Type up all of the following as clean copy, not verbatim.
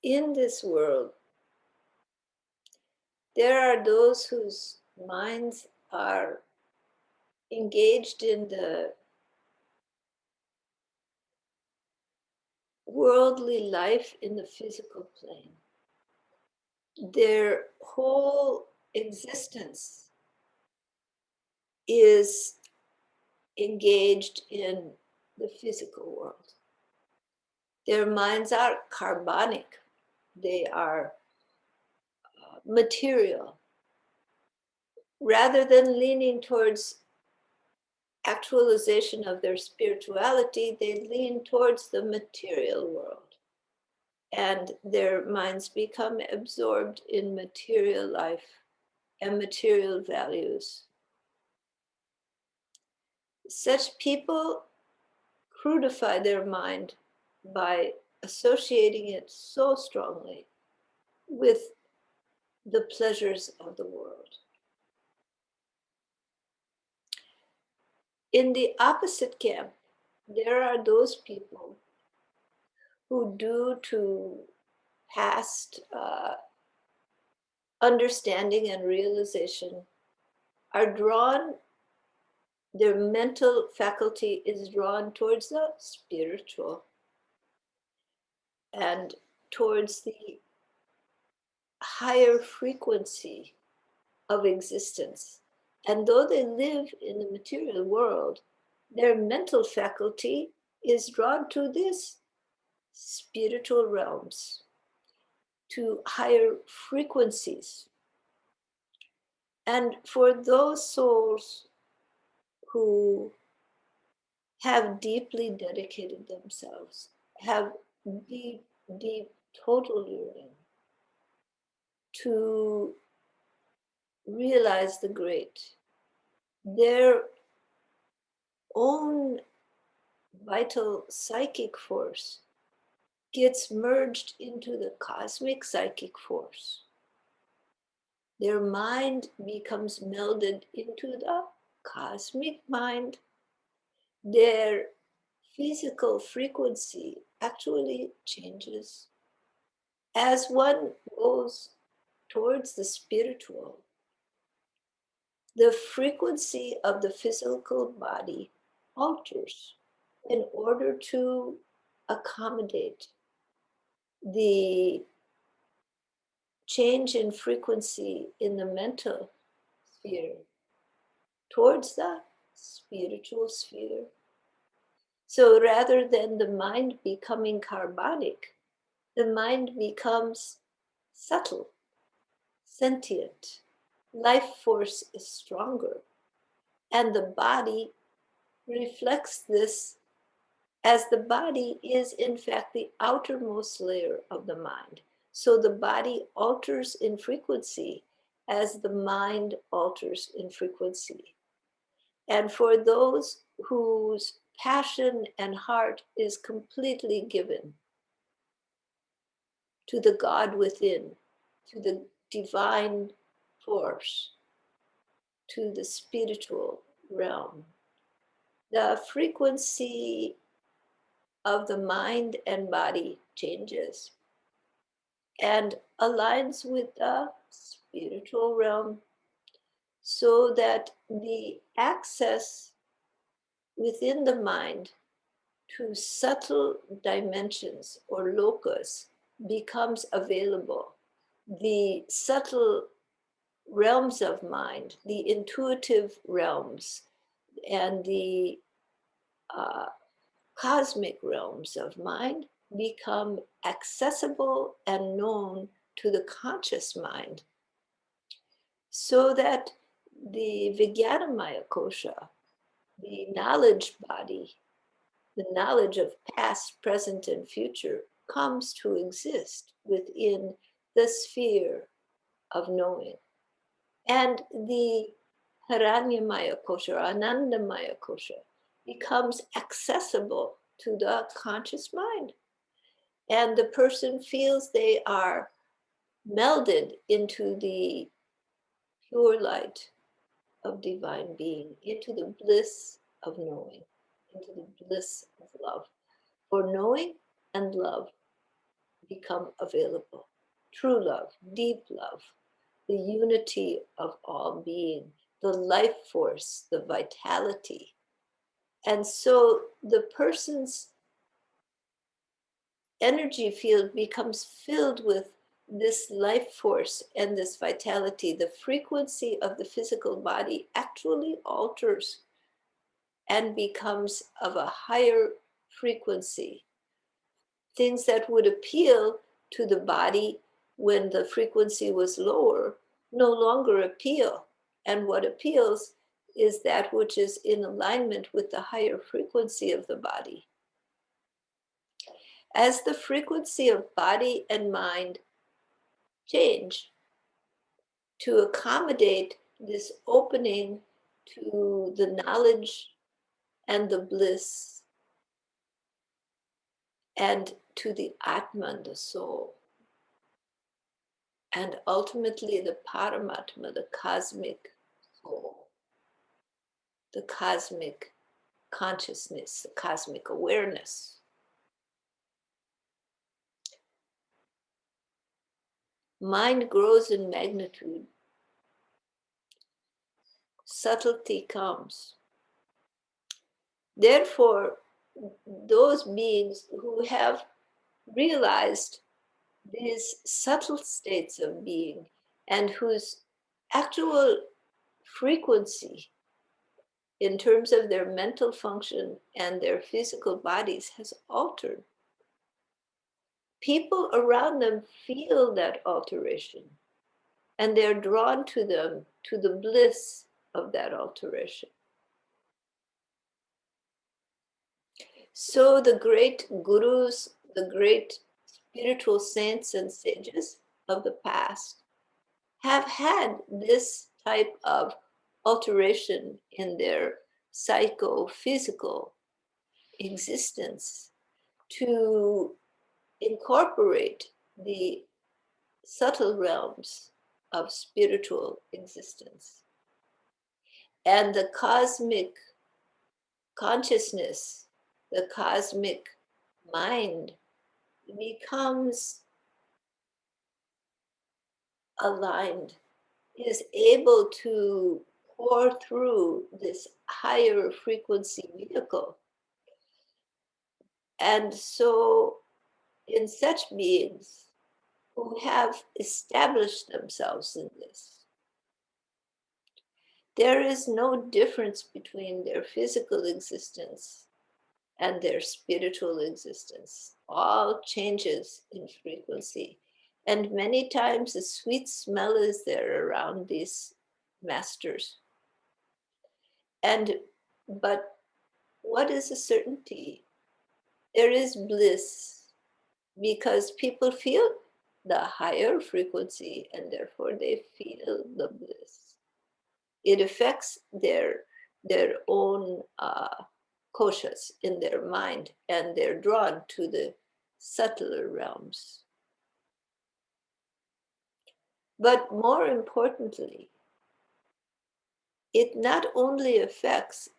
in this world, there are those whose minds are engaged in the worldly life in the physical plane. Their whole existence is engaged in the physical world. Their minds are carbonic. They are material. Rather than leaning towards actualization of their spirituality, they lean towards the material world. And their minds become absorbed in material life and material values. Such people crudify their mind by associating it so strongly with the pleasures of the world. In the opposite camp, there are those people who, due to past understanding and realization, are drawn, their mental faculty is drawn towards the spiritual and towards the higher frequency of existence. And though they live in the material world, their mental faculty is drawn to this spiritual realms, to higher frequencies. And for those souls who have deeply dedicated themselves, have deep, deep, total yearning to realize the great, their own vital psychic force gets merged into the cosmic psychic force. Their mind becomes melded into the cosmic mind. Their physical frequency actually changes. As one goes towards the spiritual, the frequency of the physical body alters in order to accommodate the change in frequency in the mental sphere towards the spiritual sphere. So rather than the mind becoming carbonic, the mind becomes subtle, sentient. Life force is stronger. And the body reflects this, as the body is in fact the outermost layer of the mind. So the body alters in frequency as the mind alters in frequency. And for those whose passion and heart is completely given to the God within, to the divine force, to the spiritual realm, the frequency of the mind and body changes and aligns with the spiritual realm, so that the access within the mind to subtle dimensions or locus becomes available. The subtle realms of mind, the intuitive realms, and the cosmic realms of mind become accessible and known to the conscious mind, so that the Vijnanamaya kosha, the knowledge body, the knowledge of past, present, and future, comes to exist within the sphere of knowing. And the Hiranyamaya kosha, or Anandamaya kosha, becomes accessible to the conscious mind. And the person feels they are melded into the pure light of divine being, into the bliss of knowing, into the bliss of love. For knowing and love become available. True love, deep love, the unity of all being, the life force, the vitality. And so the person's energy field becomes filled with this life force and this vitality. The frequency of the physical body actually alters and becomes of a higher frequency. Things that would appeal to the body when the frequency was lower no longer appeal. And what appeals is that which is in alignment with the higher frequency of the body. As the frequency of body and mind change to accommodate this opening to the knowledge and the bliss and to the Atman, the soul, and ultimately the Paramatma, the cosmic soul, the cosmic consciousness, the cosmic awareness. Mind grows in magnitude, subtlety comes. Therefore, those beings who have realized these subtle states of being and whose actual frequency in terms of their mental function and their physical bodies has altered. People around them feel that alteration and they're drawn to them, to the bliss of that alteration. So the great gurus, the great spiritual saints and sages of the past have had this type of alteration in their psychophysical existence to incorporate the subtle realms of spiritual existence. And the cosmic consciousness, the cosmic mind becomes aligned, is able to pour through this higher frequency vehicle. And so, in such beings who have established themselves in this, there is no difference between their physical existence and their spiritual existence. All changes in frequency. And many times a sweet smell is there around these masters. But what is a certainty? There is bliss because people feel the higher frequency and therefore they feel the bliss. It affects their own koshas in their mind and they're drawn to the subtler realms. But more importantly, it not only affects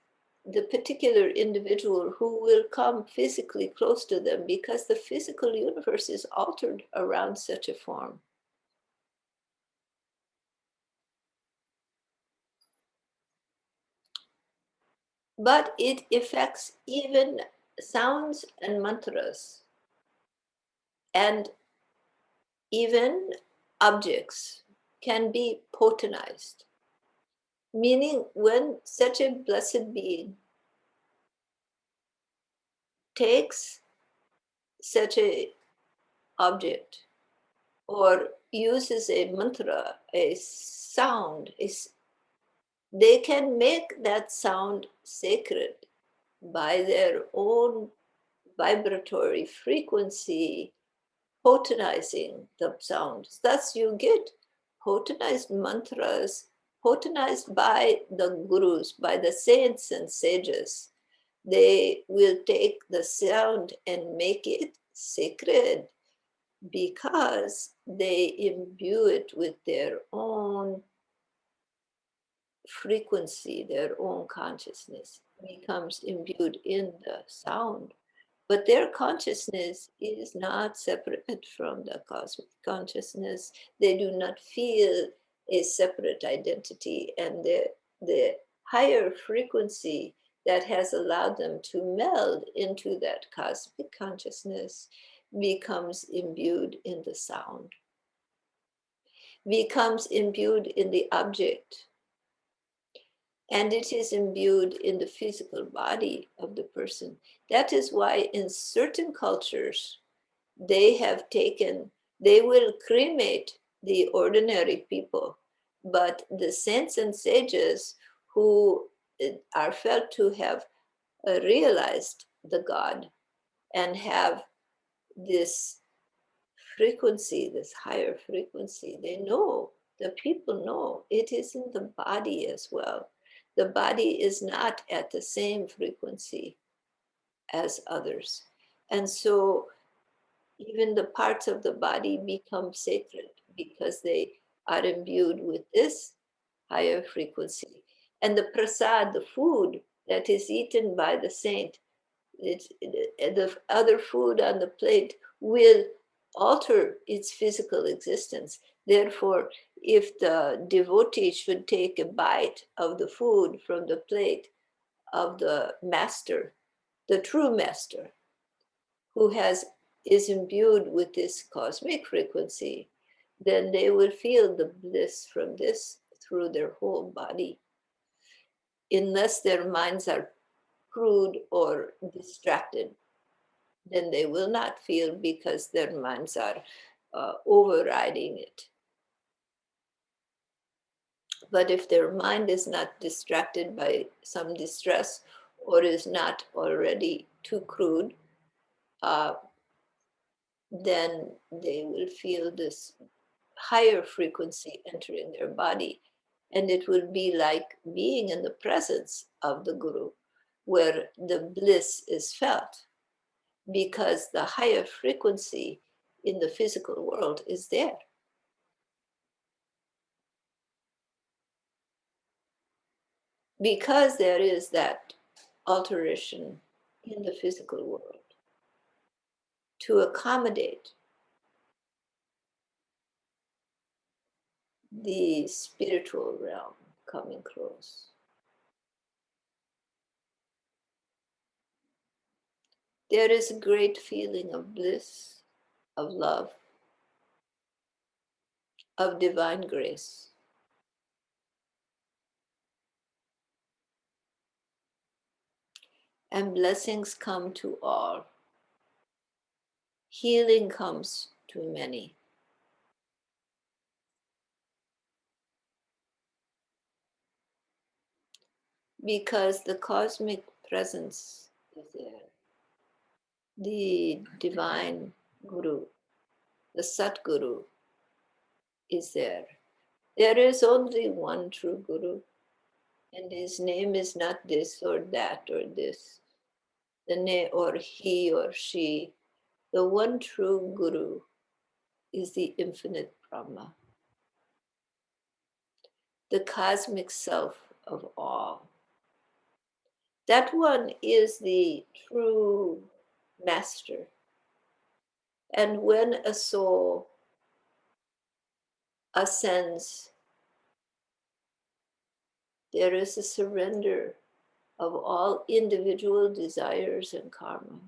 the particular individual who will come physically close to them because the physical universe is altered around such a form. But it affects even sounds and mantras and even objects can be potentized. Meaning when such a blessed being takes such a object or uses a mantra, a sound, they can make that sound sacred by their own vibratory frequency, potentizing the sounds. Thus, you get potentized mantras, potentized by the gurus, by the saints and sages. They will take the sound and make it sacred because they imbue it with their own frequency, their own consciousness becomes imbued in the sound. But their consciousness is not separate from the cosmic consciousness. They do not feel a separate identity, and the higher frequency that has allowed them to meld into that cosmic consciousness becomes imbued in the sound, becomes imbued in the object, and it is imbued in the physical body of the person. That is why in certain cultures, they will cremate the ordinary people, but the saints and sages who are felt to have realized the God and have this frequency, this higher frequency, they know, the people know it is in the body as well. The body is not at the same frequency as others. And so even the parts of the body become sacred because they are imbued with this higher frequency. And the prasad, the food that is eaten by the saint, the other food on the plate will alter its physical existence. Therefore, if the devotee should take a bite of the food from the plate of the master, the true master, who is imbued with this cosmic frequency, then they will feel the bliss from this through their whole body, unless their minds are crude or distracted, then they will not feel because their minds are overriding it. But if their mind is not distracted by some distress or is not already too crude, uh, then they will feel this higher frequency entering their body. And it will be like being in the presence of the Guru, where the bliss is felt, because the higher frequency in the physical world is there. Because there is that alteration in the physical world to accommodate the spiritual realm coming close. There is a great feeling of bliss, of love, of divine grace. And blessings come to all. Healing comes to many. Because the cosmic presence is there. The divine Guru, the Sadguru, is there. There is only one true Guru, and his name is not this or that or this, the name or he or she. The one true Guru is the infinite Brahma, the cosmic self of all. That one is the true master. And when a soul ascends, there is a surrender of all individual desires and karma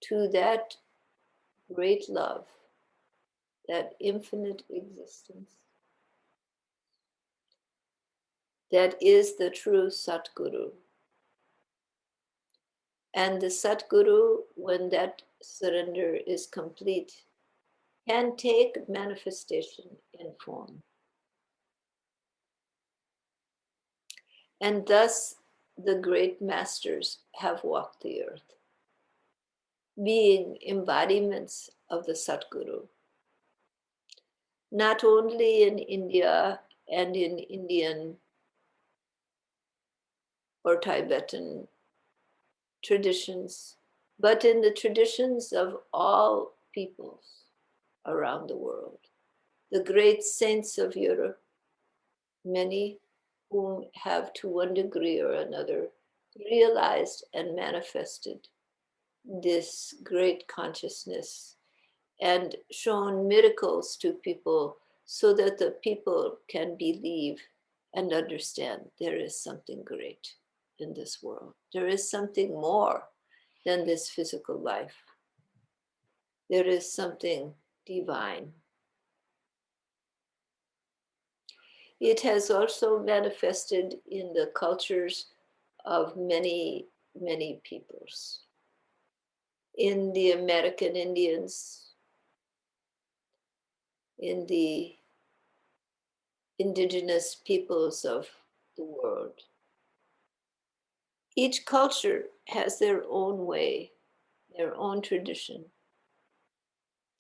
to that great love, that infinite existence, that is the true Satguru. And the Satguru, when that surrender is complete, can take manifestation in form. And thus, the great masters have walked the earth, being embodiments of the Satguru. Not only in India and in Indian or Tibetan traditions, but in the traditions of all peoples around the world. The great saints of Europe, many whom have to one degree or another realized and manifested this great consciousness and shown miracles to people so that the people can believe and understand there is something great in this world. There is something more than this physical life. There is something divine. It has also manifested in the cultures of many, many peoples. In the American Indians, in the indigenous peoples of the world. Each culture has their own way, their own tradition,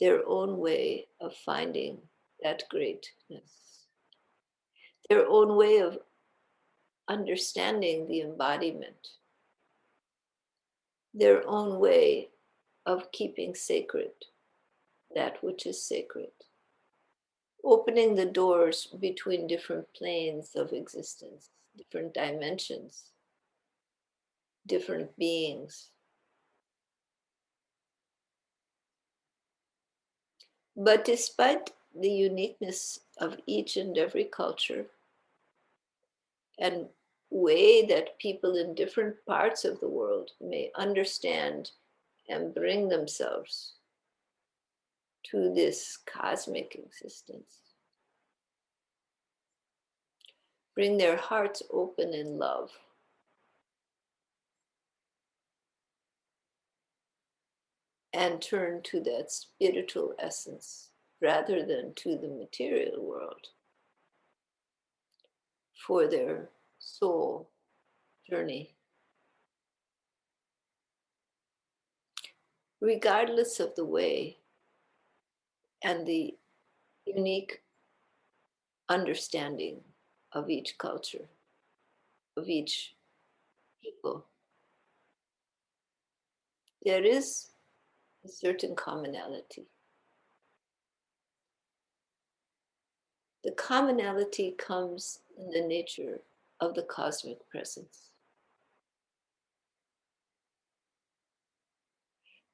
their own way of finding that greatness, their own way of understanding the embodiment, their own way of keeping sacred that which is sacred, opening the doors between different planes of existence, different dimensions, different beings. But despite the uniqueness of each and every culture and way that people in different parts of the world may understand and bring themselves to this cosmic existence, bring their hearts open in love, and turn to that spiritual essence rather than to the material world for their soul journey. Regardless of the way and the unique understanding of each culture, of each people, there is a certain commonality. The commonality comes in the nature of the cosmic presence.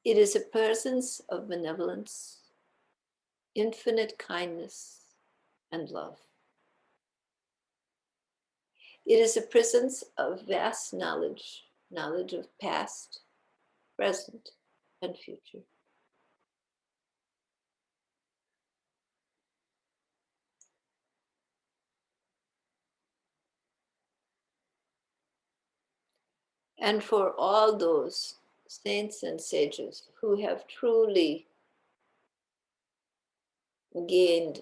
It is a presence of benevolence, infinite kindness, and love. It is a presence of vast knowledge, knowledge of past, present, and future. And for all those saints and sages who have truly gained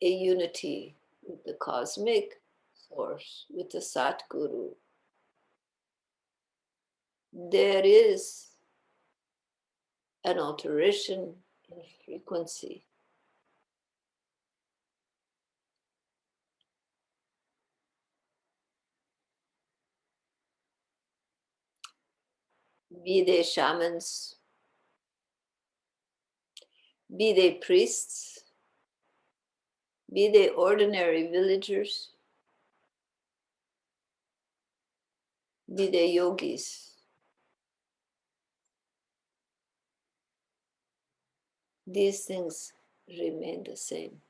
a unity with the cosmic source, with the Sadguru, there is an alteration in frequency. Be they shamans, be they priests, be they ordinary villagers, be they yogis. These things remain the same.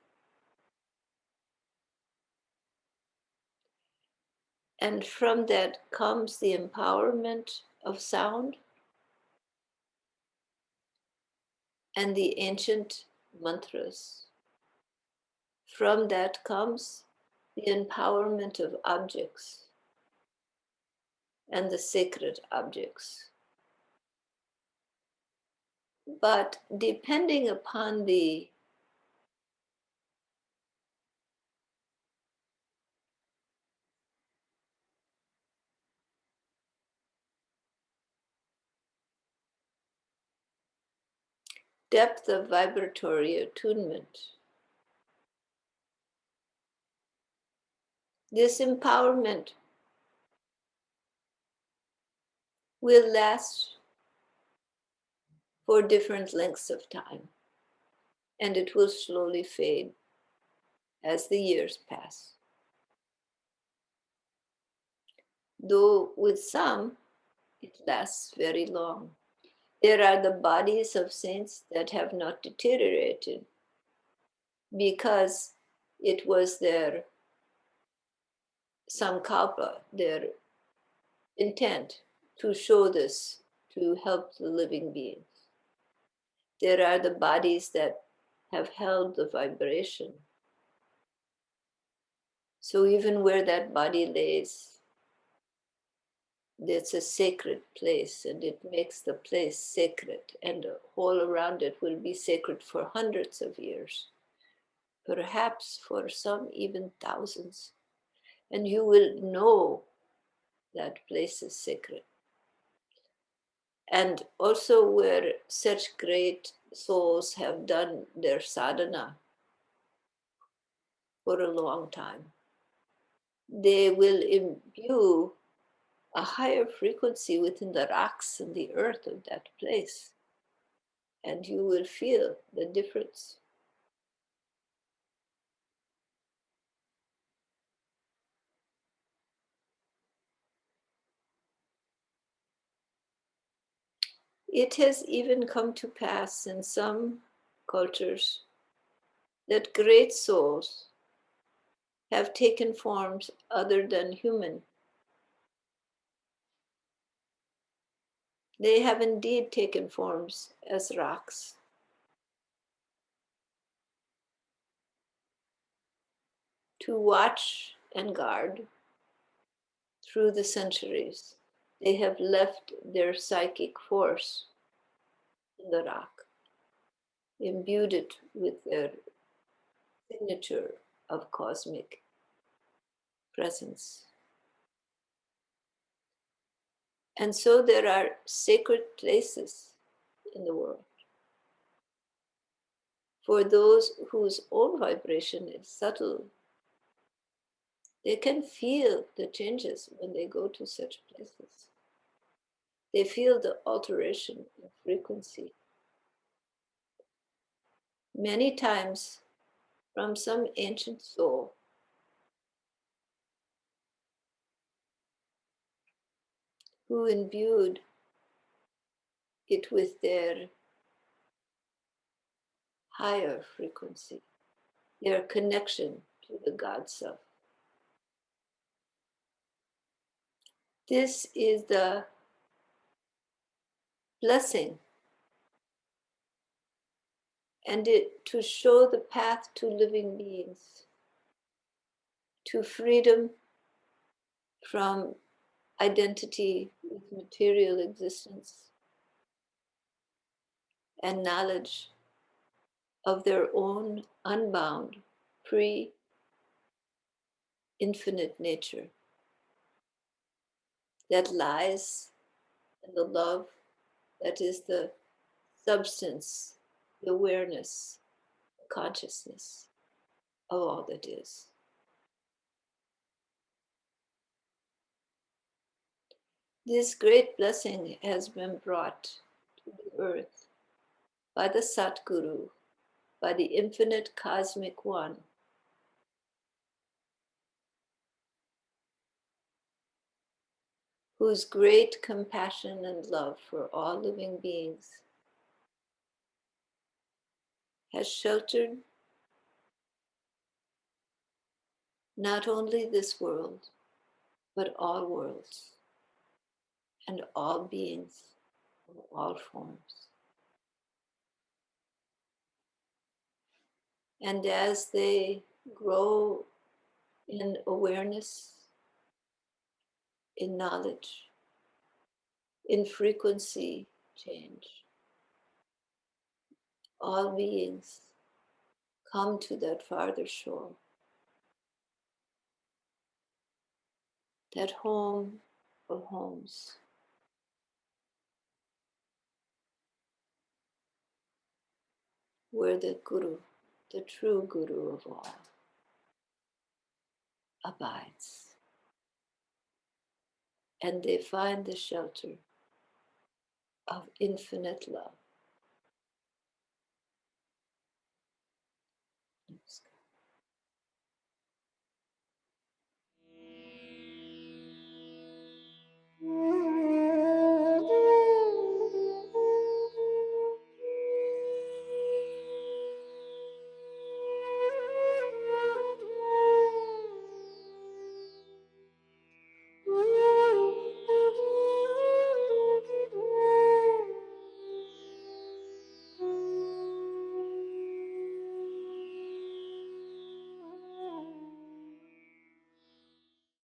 And from that comes the empowerment of sound and the ancient mantras. From that comes the empowerment of objects and the sacred objects. But depending upon the depth of vibratory attunement, this empowerment will last for different lengths of time, and it will slowly fade as the years pass. Though with some, it lasts very long. There are the bodies of saints that have not deteriorated because it was their sankalpa, their intent to show this to help the living beings. There are the bodies that have held the vibration. So even where that body lays, it's a sacred place, and it makes the place sacred, and all around it will be sacred for hundreds of years, perhaps for some even thousands. And you will know that place is sacred. And also where such great souls have done their sadhana for a long time, they will imbue a higher frequency within the rocks and the earth of that place, and you will feel the difference. It has even come to pass in some cultures that great souls have taken forms other than human. They have indeed taken forms as rocks to watch and guard through the centuries. They have left their psychic force in the rock, imbued it with their signature of cosmic presence. And so there are sacred places in the world for those whose own vibration is subtle. They can feel the changes when they go to such places. They feel the alteration in frequency. Many times from some ancient soul who imbued it with their higher frequency, their connection to the God Self. This is the blessing, and it to show the path to living beings, to freedom from identity with material existence, and knowledge of their own unbound, free, infinite nature that lies in the love that is the substance, the awareness, the consciousness of all that is. This great blessing has been brought to the earth by the Sadguru, by the infinite cosmic one, whose great compassion and love for all living beings has sheltered not only this world, but all worlds and all beings of all forms. And as they grow in awareness, in knowledge, in frequency change, all beings come to that farther shore, that home of homes, where the Guru, the true Guru of all, abides. And they find the shelter of infinite love.